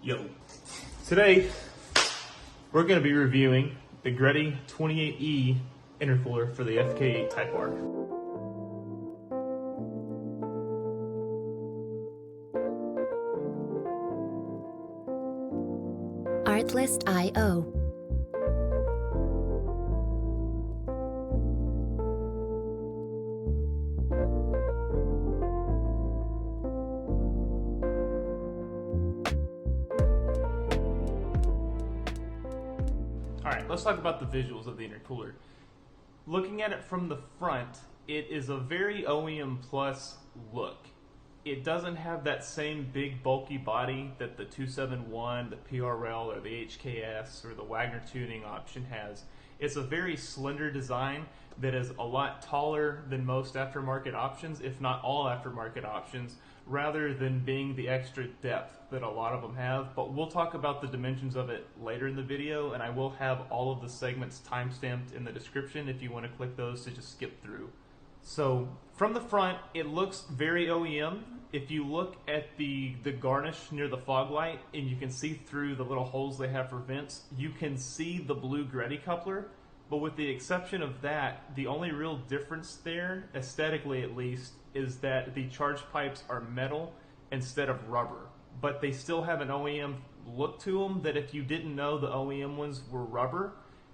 Yo. Today, we're going to be reviewing the Greddy 28E intercooler for the Fk8 Type R. Artlist.io. Alright, let's talk about the visuals of the intercooler. Looking at it from the front, it is a very OEM Plus look. It doesn't have that same big bulky body that the 271, the PRL, or the HKS, or the Wagner tuning option has. It's a very slender design that is a lot taller than most aftermarket options, if not all aftermarket options, rather than being the extra depth that a lot of them have. But we'll talk about the dimensions of it later in the video, and I will have all of the segments timestamped in the description if you want to click those to just skip through. So from the front, it looks very OEM. If you look at the garnish near the fog light and you can see through the little holes they have for vents, you can see the blue Greddy coupler. But with the exception of that, the only real difference there, aesthetically at least, is that the charge pipes are metal instead of rubber. But they still have an OEM look to them that if you didn't know the OEM ones were rubber,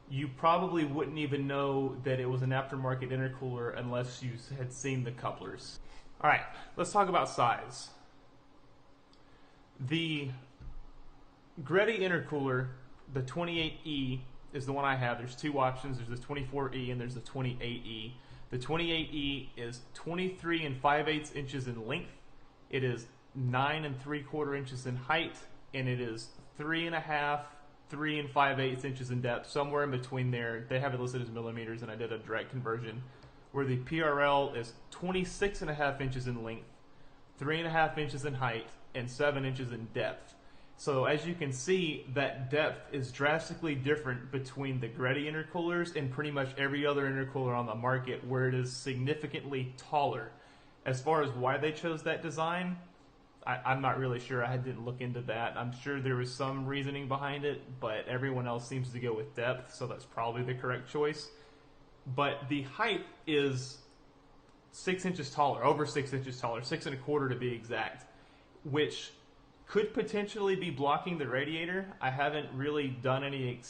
you probably wouldn't even know that it was an aftermarket intercooler unless you had seen the couplers. All right, let's talk about size. The Greddy intercooler, the 28E, is the one I have. There's two options. There's the 24E and there's the 28E. The 28E is 23 5/8 inches in length. It is 9 3/4 inches in height, and it is 3.5, 3 5/8 inches in depth, somewhere in between there. They have it listed as millimeters, and I did a direct conversion, where the PRL is 26.5 inches in length, 3.5 inches in height, and 7 inches in depth. So as you can see, that depth is drastically different between the Greddy intercoolers and pretty much every other intercooler on the market, where it is significantly taller. As far as why they chose that design, I'm not really sure. I didn't look into that. I'm sure there was some reasoning behind it, but everyone else seems to go with depth, so that's probably the correct choice. But the height is 6 inches taller, over 6 inches taller, 6 1/4 to be exact, which could potentially be blocking the radiator. I haven't really done any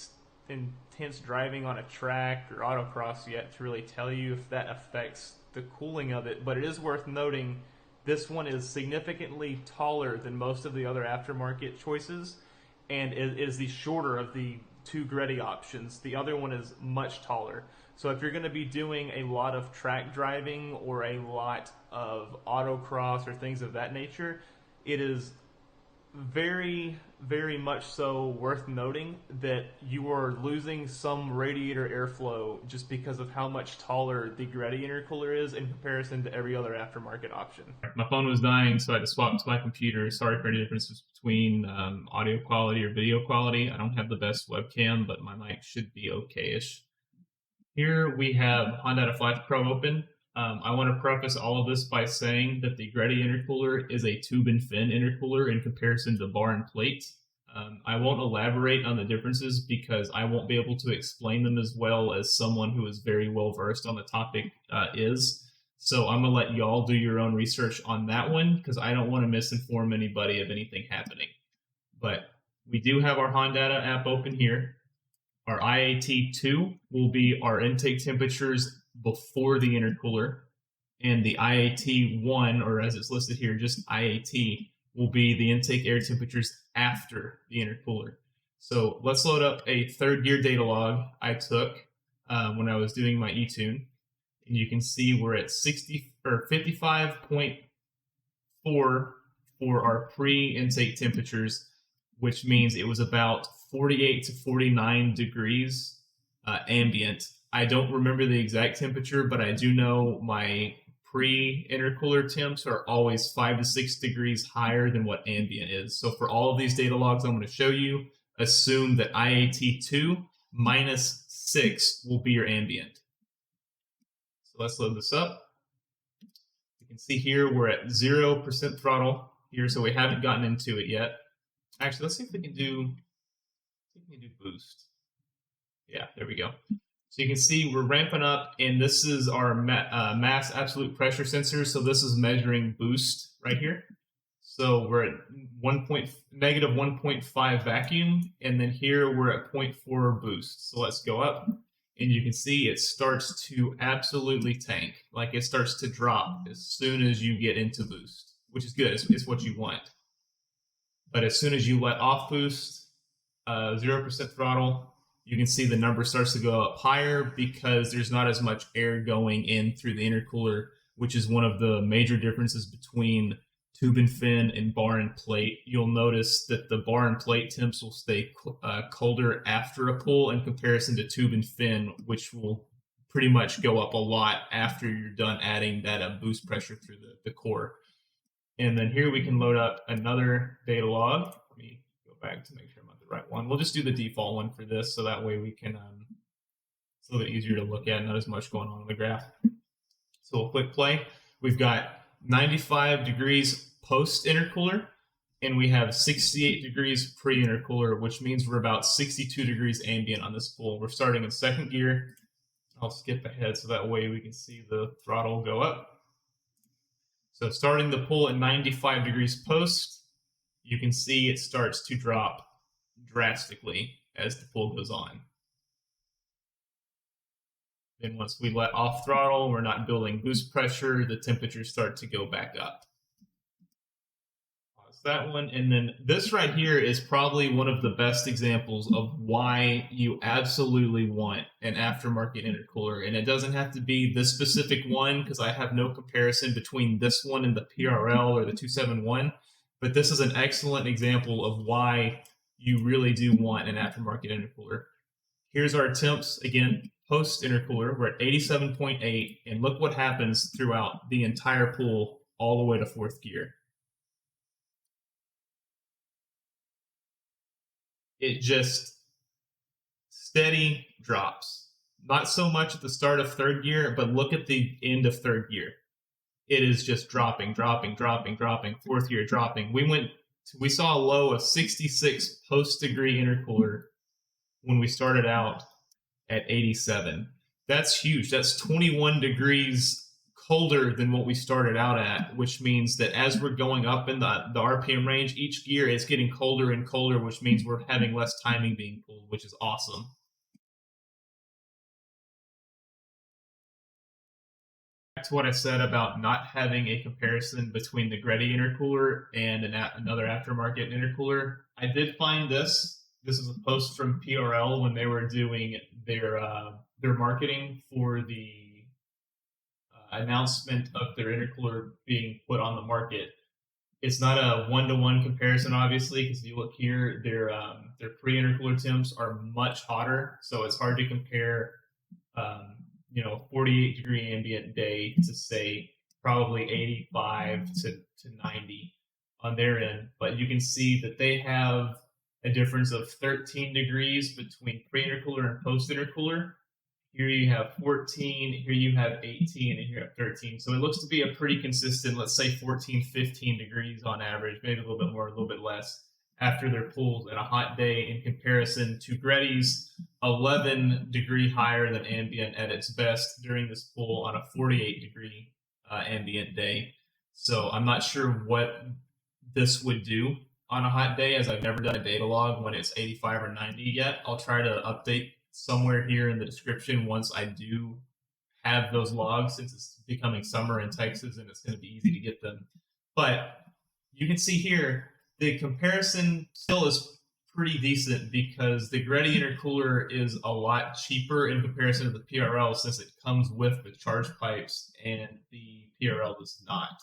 intense driving on a track or autocross yet to really tell you if that affects the cooling of it, but it is worth noting this one is significantly taller than most of the other aftermarket choices, and it is the shorter of the two Greddy options. The other one is much taller. So if you're going to be doing a lot of track driving or a lot of autocross or things of that nature, it is very, very much so worth noting that you are losing some radiator airflow just because of how much taller the Greddy intercooler is in comparison to every other aftermarket option. My phone was dying, so I had to swap to my computer. Sorry for any differences between audio quality or video quality. I don't have the best webcam, but my mic should be okay-ish. Here we have Honda Flash Pro open. I want to preface all of this by saying that the Greddy intercooler is a tube and fin intercooler in comparison to bar and plate. I won't elaborate on the differences because I won't be able to explain them as well as someone who is very well versed on the topic is. So I'm going to let y'all do your own research on that one because I don't want to misinform anybody of anything happening. But we do have our Honda app open here. Our IAT2 will be our intake temperatures before the intercooler, and the IAT1, or as it's listed here, just IAT, will be the intake air temperatures after the intercooler. So let's load up a third gear data log I took when I was doing my eTune, and you can see we're at 55.4 for our pre-intake temperatures, which means it was about 48 to 49 degrees ambient. I don't remember the exact temperature, but I do know my pre-intercooler temps are always 5 to 6 degrees higher than what ambient is. So for all of these data logs I'm going to show you, assume that IAT2 minus 6 will be your ambient. So let's load this up. You can see here we're at 0% throttle here, so we haven't gotten into it yet. Actually, let's see if we can do boost. Yeah, there we go. So you can see we're ramping up, and this is our mass absolute pressure sensor. So this is measuring boost right here. So we're at negative 1.5 vacuum, and then here we're at 0.4 boost. So let's go up, and you can see it starts to absolutely tank. Like it starts to drop as soon as you get into boost, which is good. It's what you want. But as soon as you let off boost, 0% throttle, you can see the number starts to go up higher because there's not as much air going in through the intercooler, which is one of the major differences between tube and fin and bar and plate. You'll notice that the bar and plate temps will stay colder after a pull in comparison to tube and fin, which will pretty much go up a lot after you're done adding that boost pressure through the core. And then here we can load up another data log. Let me go back to make sure I'm on the right one. We'll just do the default one for this, so that way we can, it's a little bit easier to look at, not as much going on the graph. So we'll click play. We've got 95 degrees post intercooler, and we have 68 degrees pre intercooler, which means we're about 62 degrees ambient on this pull. We're starting in second gear. I'll skip ahead so that way we can see the throttle go up. So starting the pull at 95 degrees post, you can see it starts to drop drastically as the pull goes on. Then once we let off throttle, we're not building boost pressure, the temperatures start to go back up. Pause that one. And then this right here is probably one of the best examples of why you absolutely want an aftermarket intercooler. And it doesn't have to be this specific one, because I have no comparison between this one and the PRL or the 271. But this is an excellent example of why you really do want an aftermarket intercooler. Here's our temps again. Post intercooler, we're at 87.8, and look what happens throughout the entire pull all the way to fourth gear. It just steady drops. Not so much at the start of third gear, but look at the end of third gear. It is just dropping, dropping, dropping, dropping. Fourth gear dropping. We saw a low of 66 post-degree intercooler when we started out at 87. That's huge. That's 21 degrees colder than what we started out at, which means that as we're going up in the RPM range, each gear is getting colder and colder, which means we're having less timing being pulled, which is awesome. Back to what I said about not having a comparison between the Greddy intercooler and another aftermarket intercooler. I did find this. This is a post from PRL when they were doing their marketing for the announcement of their intercooler being put on the market. It's not a one-to-one comparison, obviously, because if you look here, their pre-intercooler temps are much hotter, so it's hard to compare 48 degree ambient day to say probably 85 to 90 on their end. But you can see that they have a difference of 13 degrees between pre-intercooler and post-intercooler. Here you have 14, here you have 18, and here you have 13. So it looks to be a pretty consistent, let's say 14, 15 degrees on average, maybe a little bit more, a little bit less, after their pulls at a hot day in comparison to Greddy's 11 degree higher than ambient at its best during this pull on a 48 degree ambient day. So I'm not sure what this would do on a hot day, as I've never done a data log when it's 85 or 90 yet. I'll try to update somewhere here in the description once I do have those logs, since it's becoming summer in Texas and it's going to be easy to get them. But you can see here, the comparison still is pretty decent because the Greddy intercooler is a lot cheaper in comparison to the PRL, since it comes with the charge pipes and the PRL does not.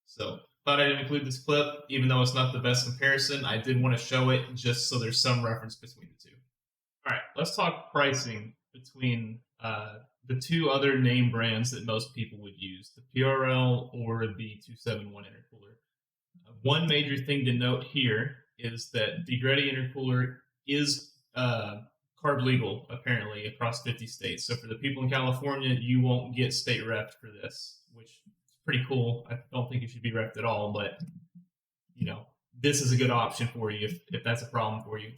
So thought I'd include this clip, even though it's not the best comparison. I did want to show it just so there's some reference between the two. All right, let's talk pricing between the two other name brands that most people would use, the PRL or the 271 intercooler. One major thing to note here is that the Greddy intercooler is carb legal, apparently, across 50 states. So for the people in California, you won't get state repped for this, which is pretty cool. I don't think it should be repped at all, but this is a good option for you if that's a problem for you.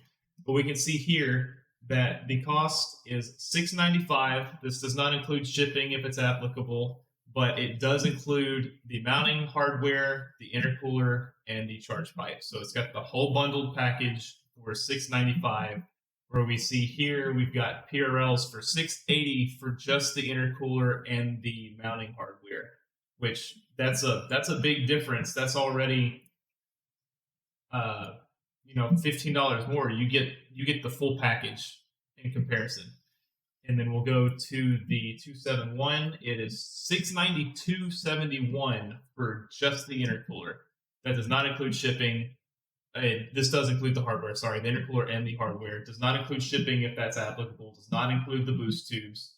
But we can see here that the cost is $695. This does not include shipping if it's applicable, but it does include the mounting hardware, the intercooler, and the charge pipe. So it's got the whole bundled package for $695. Where we see here, we've got PRLs for $680 for just the intercooler and the mounting hardware, which that's a big difference. That's already $15 more. You get the full package in comparison. And then we'll go to the 271. It is $692.71 for just the intercooler. That does not include shipping. This does include the hardware. Sorry, the intercooler and the hardware. It does not include shipping if that's applicable. Does not include the boost tubes.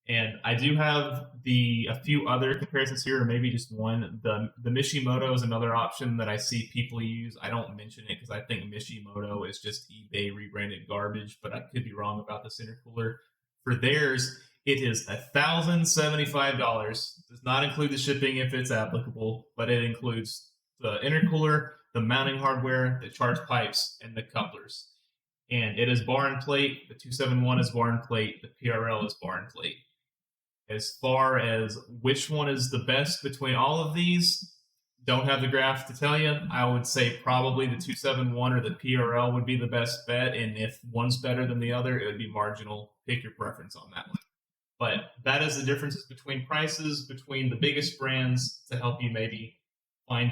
And I do have a few other comparisons here, or maybe just one. The Mishimoto is another option that I see people use. I don't mention it because I think Mishimoto is just eBay rebranded garbage, but I could be wrong about this intercooler. For theirs, it is $1,075. Does not include the shipping if it's applicable, but it includes the intercooler, the mounting hardware, the charge pipes, and the couplers. And it is bar and plate. The 271 is bar and plate. The PRL is bar and plate. As far as which one is the best between all of these, don't have the graph to tell you. I would say probably the 271 or the PRL would be the best bet. And if one's better than the other, it would be marginal. Pick your preference on that one. But that is the differences between prices, between the biggest brands to help you maybe find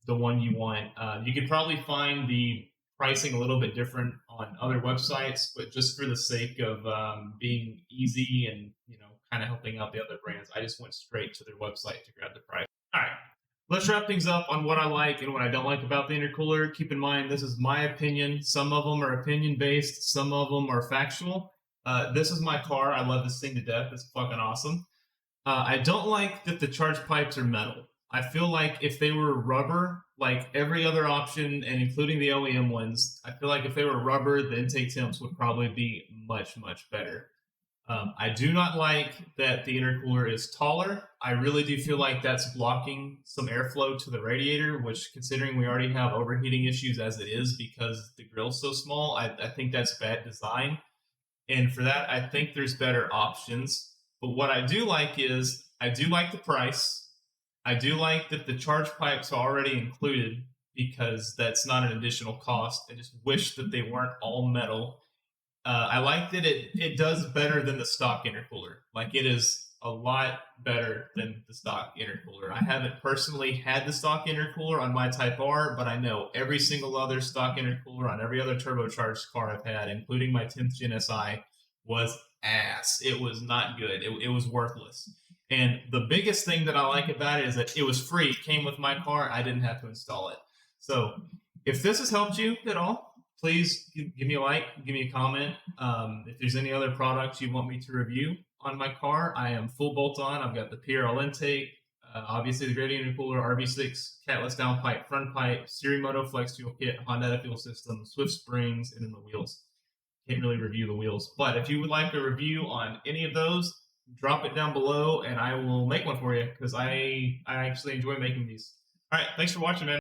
the one you want. You could probably find the pricing a little bit different on other websites, but just for the sake of being easy and kind of helping out the other brands, I just went straight to their website to grab the price. All right, let's wrap things up on what I like and what I don't like about the intercooler. Keep in mind, this is my opinion. Some of them are opinion based, some of them are factual. This is my car. I love this thing to death. It's fucking awesome. I don't like that the charge pipes are metal. I feel like if they were rubber, like every other option, and including the OEM ones, I feel like if they were rubber, the intake temps would probably be much, much better. I do not like that the intercooler is taller. I really do feel like that's blocking some airflow to the radiator, which, considering we already have overheating issues as it is because the grill's so small, I think that's bad design. And for that, I think there's better options. But what I do like is, I do like the price. I do like that the charge pipes are already included because that's not an additional cost. I just wish that they weren't all metal. I like that it does better than the stock intercooler. Like, it is a lot better than the stock intercooler. I haven't personally had the stock intercooler on my Type R, but I know every single other stock intercooler on every other turbocharged car I've had, including my 10th Gen SI, was ass. It was not good. It was worthless. And the biggest thing that I like about it is that it was free. It came with my car. I didn't have to install it. So if this has helped you at all, please give me a like, give me a comment. If there's any other products you want me to review on my car, I am full bolt-on. I've got the PRL intake, obviously the Greddy intercooler, RV6, catless downpipe, front pipe, Sirimoto flex fuel kit, Honda fuel system, Swift springs, and then the wheels. Can't really review the wheels. But if you would like a review on any of those, drop it down below and I will make one for you because I actually enjoy making these. All right, thanks for watching, man.